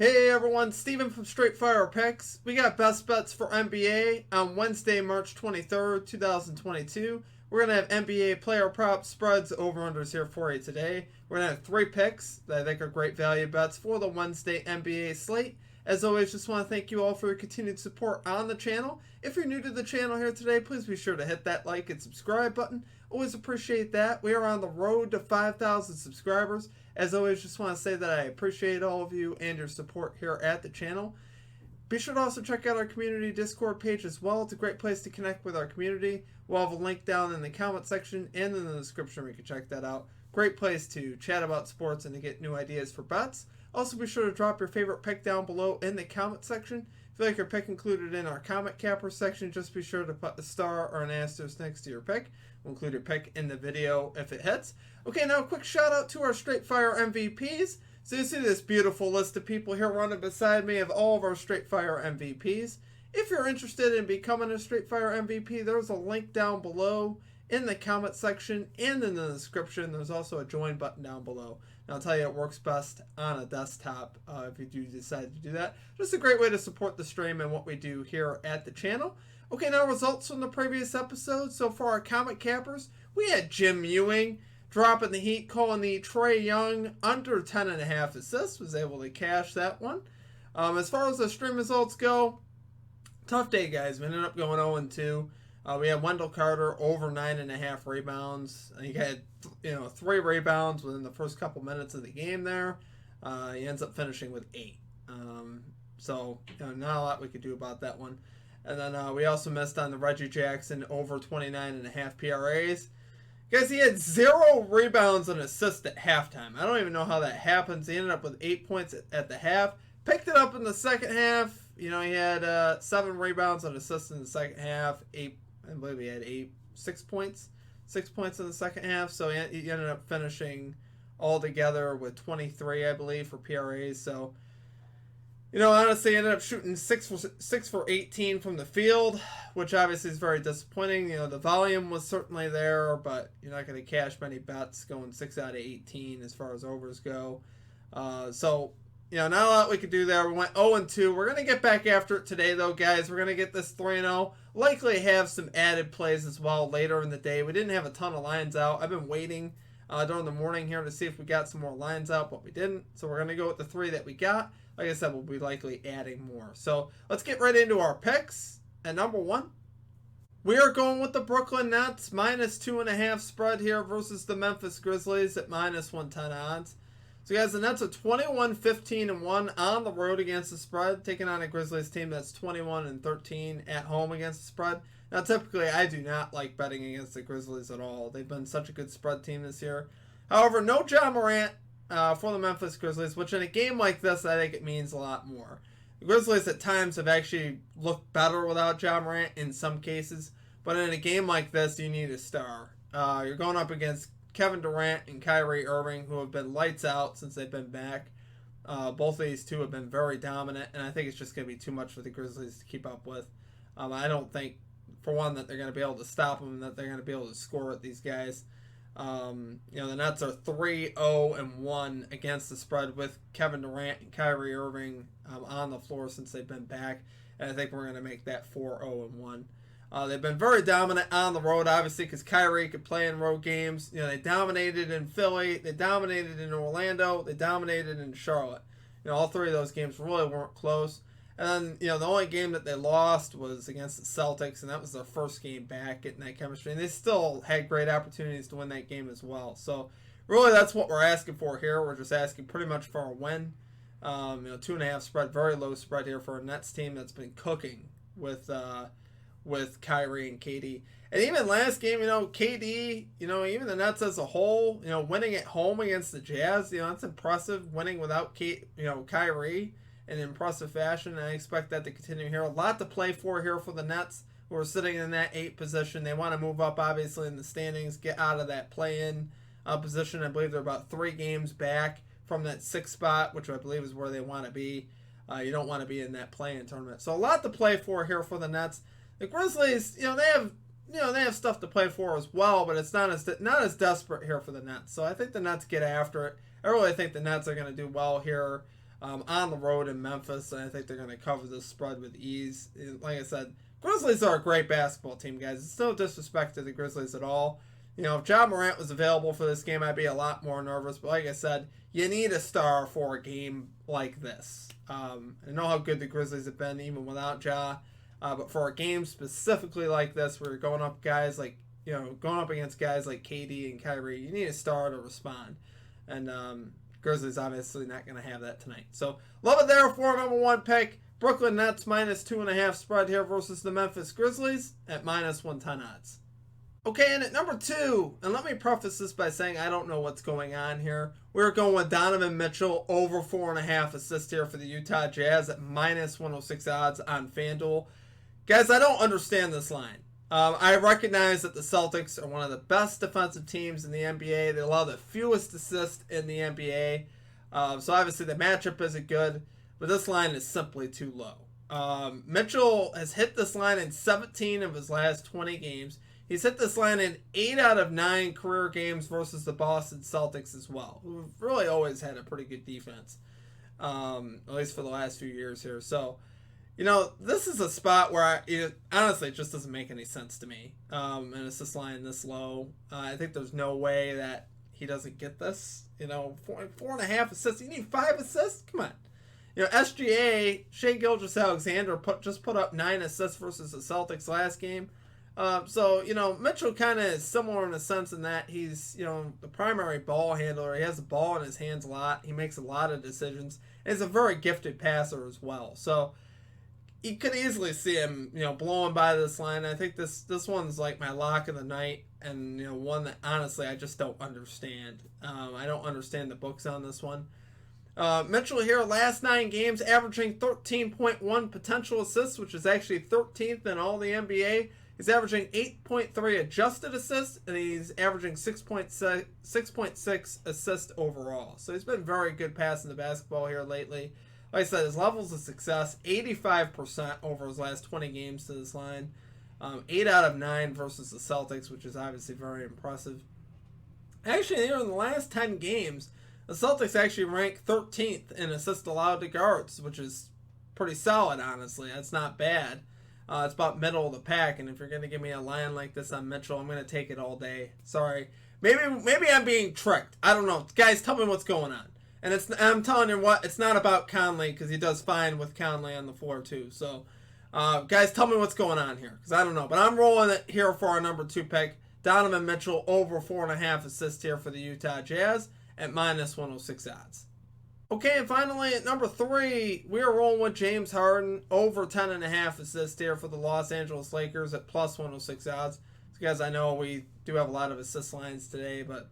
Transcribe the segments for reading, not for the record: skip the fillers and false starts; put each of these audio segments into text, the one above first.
Hey everyone, Steven from Straight Fire Picks. We got best bets for NBA on Wednesday, March 23rd, 2022. We're going to have NBA player props, spreads, over-unders here for you today. We're going to have 3 picks that I think are great value bets for the Wednesday NBA slate. As always, just want to thank you all for your continued support on the channel. If you're new to the channel here today, please be sure to hit that like and subscribe button. Always appreciate that. We are on the road to 5,000 subscribers. As always, just want to say that I appreciate all of you and your support here at the channel. Be sure to also check out our community Discord page as well. It's a great place to connect with our community. We'll have a link down in the comment section and in the description where you can check that out. Great place to chat about sports and to get new ideas for bets. Also, be sure to drop your favorite pick down below in the comment section. If you like your pick included in our comment capper section, just be sure to put a star or an asterisk next to your pick. We'll include your pick in the video if it hits. Okay, now a quick shout out to our Straight Fire MVPs. So you see this beautiful list of people here running beside me of all of our Straight Fire MVPs. If you're interested in becoming a Straight Fire MVP, there's a link down below in the comment section and in the description. There's also a join button down below. And I'll tell you, it works best on a desktop if you do decide to do that. Just a great way to support the stream and what we do here at the channel. Okay, now results from the previous episode. So for our comment cappers, we had Jim Ewing dropping the heat, calling the Trae Young under 10.5 assists. Was able to cash that one. As far as the stream results go, tough day, guys. We ended up going 0-2. We had Wendell Carter over 9.5 rebounds. He had 3 rebounds within the first couple minutes of the game there. He ends up finishing with 8. So not a lot we could do about that one. And then we also missed on the Reggie Jackson over 29.5 PRAs. Guys, he had 0 rebounds and assists at halftime. I don't even know how that happens. He ended up with 8 points at the half. Picked it up in the second half. He had 7 rebounds and assists in the second half. I believe he had 6 points. 6 points in the second half. So he ended up finishing all together with 23, I believe, for PRAs. So, honestly, ended up shooting 6 for 18 from the field, which obviously is very disappointing. The volume was certainly there, but you're not going to cash many bets going 6 out of 18 as far as overs go. Not a lot we could do there. We went 0-2. We're going to get back after it today, though, guys. We're going to get this 3-0. Likely have some added plays as well later in the day. We didn't have a ton of lines out. I've been waiting during the morning here to see if we got some more lines out, but we didn't. So we're going to go with the 3 that we got. Like I said, we'll be likely adding more. So let's get right into our picks. At number 1, we are going with the Brooklyn Nets minus 2.5 spread here versus the Memphis Grizzlies at minus 110 odds. So guys, the Nets are 21-15-1 on the road against the spread, taking on a Grizzlies team that's 21-13 at home against the spread. Now, typically, I do not like betting against the Grizzlies at all. They've been such a good spread team this year. However, no Ja Morant for the Memphis Grizzlies, which in a game like this, I think it means a lot more. The Grizzlies at times have actually looked better without Ja Morant in some cases, but in a game like this, you need a star. You're going up against Kevin Durant and Kyrie Irving, who have been lights out since they've been back. Both of these two have been very dominant, and I think it's just going to be too much for the Grizzlies to keep up with. I don't think, for one, that they're going to be able to stop them and that they're going to be able to score at these guys. The Nets are 3-0-1 against the spread with Kevin Durant and Kyrie Irving on the floor since they've been back, and I think we're going to make that 4-0-1. They've been very dominant on the road, obviously, because Kyrie could play in road games. They dominated in Philly, they dominated in Orlando, they dominated in Charlotte. All 3 of those games really weren't close. And then, the only game that they lost was against the Celtics, and that was their first game back, getting that chemistry. And they still had great opportunities to win that game as well. So, really, that's what we're asking for here. We're just asking pretty much for a win. 2.5 spread, very low spread here for a Nets team that's been cooking with Kyrie and KD. And even last game, KD, even the Nets as a whole, winning at home against the Jazz, that's impressive. Winning without Kyrie in impressive fashion, and I expect that to continue here. A lot to play for here for the Nets, who are sitting in that 8 position. They want to move up, obviously, in the standings, get out of that play-in position. I believe they're about 3 games back from that 6th spot, which I believe is where they want to be. You don't want to be in that play-in tournament. So a lot to play for here for the Nets. The Grizzlies, they have stuff to play for as well, but it's not as desperate here for the Nets. So I think the Nets get after it. I really think the Nets are going to do well here. on the road in Memphis, and I think they're going to cover this spread with ease. Like I said, Grizzlies are a great basketball team, guys. It's no disrespect to the Grizzlies at all. If Ja Morant was available for this game, I'd be a lot more nervous. But like I said, you need a star for a game like this. I know how good the Grizzlies have been even without Ja. But for a game specifically like this, where you're going up against guys like KD and Kyrie, you need a star to respond. And Grizzlies obviously not going to have that tonight. So love it there for number one pick. Brooklyn Nets minus 2.5 spread here versus the Memphis Grizzlies at minus 110 odds. Okay, and at number 2, and let me preface this by saying I don't know what's going on here. We're going with Donovan Mitchell over 4.5 assists here for the Utah Jazz at minus 106 odds on FanDuel. Guys, I don't understand this line. I recognize that the Celtics are one of the best defensive teams in the NBA. They allow the fewest assists in the NBA. So obviously the matchup isn't good, but this line is simply too low. Mitchell has hit this line in 17 of his last 20 games. He's hit this line in 8 out of 9 career games versus the Boston Celtics as well, who've really always had a pretty good defense, at least for the last few years here. So, this is a spot where honestly, it just doesn't make any sense to me. And it's this line this low. I think there's no way that he doesn't get this. 4.5 assists. You need 5 assists? Come on. SGA, Shai Gilgeous-Alexander just put up 9 assists versus the Celtics last game. So Mitchell kind of is similar in a sense in that he's, the primary ball handler. He has the ball in his hands a lot. He makes a lot of decisions. And he's a very gifted passer as well. So you could easily see him, blowing by this line. I think this one's like my lock of the night, and one that honestly I just don't understand. I don't understand the books on this one. Mitchell here, last 9 games, averaging 13.1 potential assists, which is actually 13th in all the NBA. He's averaging 8.3 adjusted assists, and he's averaging 6.6 assists overall. So he's been very good passing the basketball here lately. Like I said, his levels of success, 85% over his last 20 games to this line. 8 out of 9 versus the Celtics, which is obviously very impressive. Actually, here in the last 10 games, the Celtics actually rank 13th in assists allowed to guards, which is pretty solid, honestly. That's not bad. It's about middle of the pack, and if you're going to give me a line like this on Mitchell, I'm going to take it all day. Sorry. Maybe I'm being tricked. I don't know. Guys, tell me what's going on. And I'm telling you what, it's not about Conley, because he does fine with Conley on the floor too. So, guys, tell me what's going on here, because I don't know. But I'm rolling it here for our number 2 pick. Donovan Mitchell over 4.5 assists here for the Utah Jazz at minus 106 odds. Okay, and finally at number 3, we are rolling with James Harden over 10.5 assists here for the Los Angeles Lakers at plus 106 odds. So guys, I know we do have a lot of assist lines today, but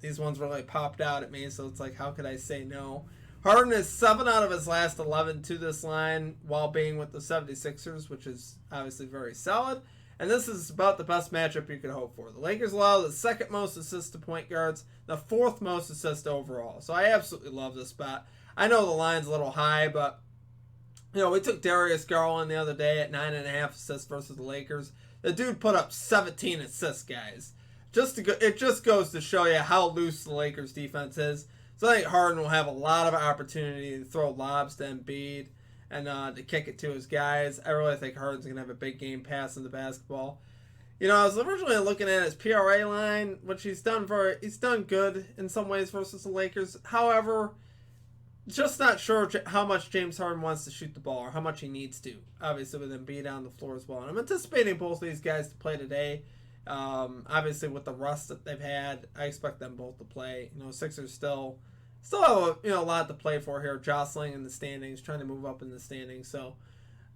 these ones really popped out at me, so it's like, how could I say no? Harden is 7 out of his last 11 to this line while being with the 76ers, which is obviously very solid. And this is about the best matchup you could hope for. The Lakers allow the 2nd most assists to point guards, the 4th most assists overall. So I absolutely love this spot. I know the line's a little high, but we took Darius Garland the other day at 9.5 assists versus the Lakers. The dude put up 17 assists, guys. It just goes to show you how loose the Lakers defense is. So I think Harden will have a lot of opportunity to throw lobs to Embiid and to kick it to his guys. I really think Harden's going to have a big game passing the basketball. I was originally looking at his PRA line, which he's done good in some ways versus the Lakers. However, just not sure how much James Harden wants to shoot the ball or how much he needs to. Obviously, with Embiid on the floor as well. And I'm anticipating both of these guys to play today. Obviously, with the rust that they've had, I expect them both to play. Sixers still have a lot to play for here, jostling in the standings, trying to move up in the standings. So,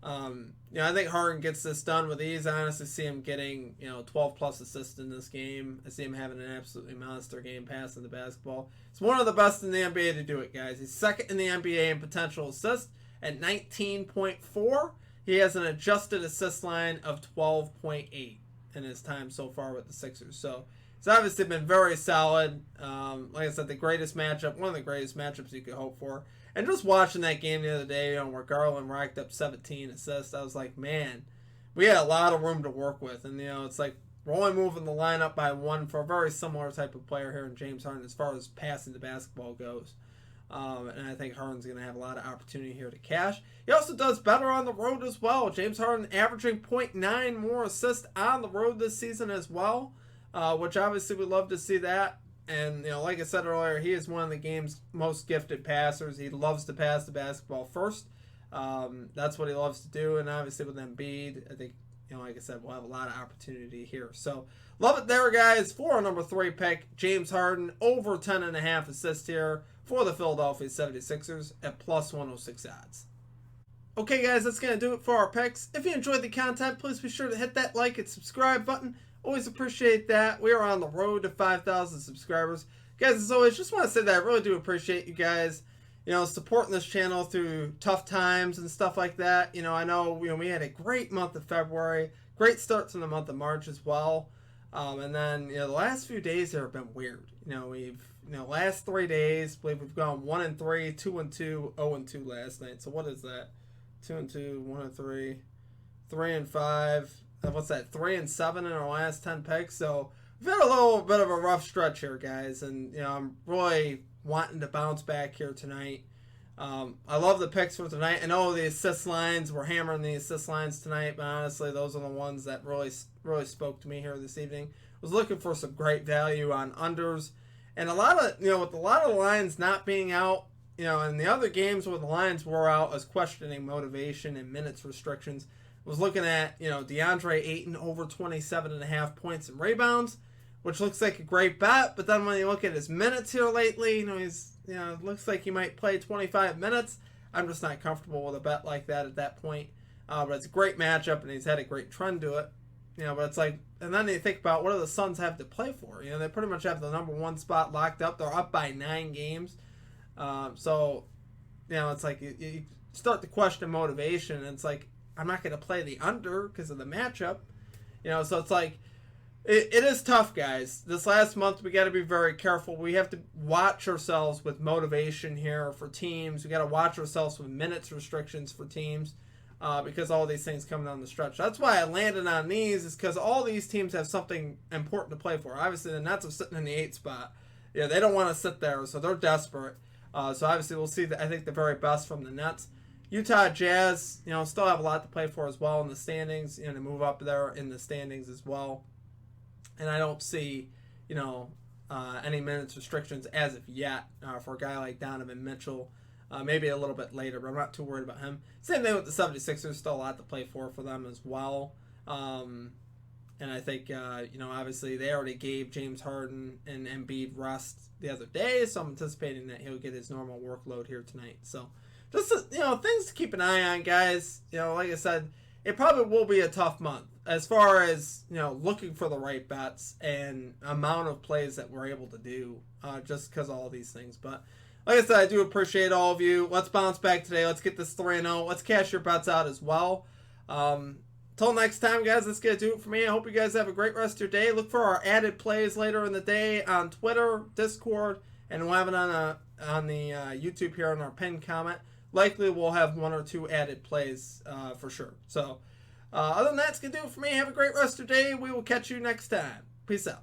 I think Harden gets this done with ease. I honestly see him getting 12 plus assists in this game. I see him having an absolutely monster game passing the basketball. He's one of the best in the NBA to do it, guys. He's 2nd in the NBA in potential assists at 19.4. He has an adjusted assist line of 12.8 in his time so far with the Sixers. So it's obviously been very solid. Like I said, one of the greatest matchups you could hope for. And just watching that game the other day, where Garland racked up 17 assists, I was like, man, we had a lot of room to work with. And, it's like we're only moving the lineup by 1 for a very similar type of player here in James Harden as far as passing the basketball goes. And I think Harden's going to have a lot of opportunity here to cash. He also does better on the road as well. James Harden averaging 0.9 more assists on the road this season as well, which obviously we'd love to see that. And, like I said earlier, he is one of the game's most gifted passers. He loves to pass the basketball first. That's what he loves to do. And obviously with Embiid, I think, like I said, we'll have a lot of opportunity here. So, love it there, guys. For our number 3 pick, James Harden, over 10.5 assists here for the Philadelphia 76ers at plus 106 odds. Okay, guys, that's going to do it for our picks. If you enjoyed the content, please be sure to hit that like and subscribe button. Always appreciate that. We are on the road to 5,000 subscribers. Guys, as always, just want to say that I really do appreciate you guys, supporting this channel through tough times and stuff like that. I know, we had a great month of February, great start to the month of March as well. And then, the last few days here have been weird. Last 3 days, I believe we've gone 1-3, 2-2, 0-2 last night. So what is that? 2-2, 1-3, 3-5. What's that? 3-7 in our last 10 picks. So we've had a little bit of a rough stretch here, guys. And, I'm really wanting to bounce back here tonight. I love the picks for tonight. I know the assist lines, we're hammering the assist lines tonight, but honestly, those are the ones that really spoke to me here this evening. I was looking for some great value on unders, and a lot of, with a lot of the lines not being out, in the other games where the lines were out, I was questioning motivation and minutes restrictions. I was looking at, DeAndre Ayton over 27.5 points and rebounds, which looks like a great bet, but then when you look at his minutes here lately, he's, it looks like he might play 25 minutes. I'm just not comfortable with a bet like that at that point. But it's a great matchup, and he's had a great trend to it. But it's like, and then you think about what do the Suns have to play for? They pretty much have the number 1 spot locked up. They're up by 9 games. So, it's like you start to question motivation, and it's like, I'm not going to play the under because of the matchup. So it's like, it is tough, guys. This last month, we got to be very careful. We have to watch ourselves with motivation here for teams. We got to watch ourselves with minutes restrictions for teams because all these things come down the stretch. That's why I landed on these, is because all these teams have something important to play for. Obviously, the Nets are sitting in the 8th spot. They don't want to sit there, so they're desperate. So obviously, we'll see, I think, the very best from the Nets. Utah Jazz, still have a lot to play for as well in the standings, to move up there in the standings as well. And I don't see, any minutes restrictions as of yet for a guy like Donovan Mitchell. Maybe a little bit later, but I'm not too worried about him. Same thing with the 76ers. Still a lot to play for them as well. And I think, obviously they already gave James Harden and Embiid rest the other day, so I'm anticipating that he'll get his normal workload here tonight. So just, things to keep an eye on, guys. Like I said, it probably will be a tough month as far as, looking for the right bets and amount of plays that we're able to do just because of all these things. But like I said, I do appreciate all of you. Let's bounce back today. Let's get this 3-0. Let's cash your bets out as well. Till next time, guys, that's going to do it for me. I hope you guys have a great rest of your day. Look for our added plays later in the day on Twitter, Discord, and we'll have it on the YouTube here on our pinned comment. Likely we'll have 1 or 2 added plays for sure. So, other than that, it's going to do it for me. Have a great rest of your day. We will catch you next time. Peace out.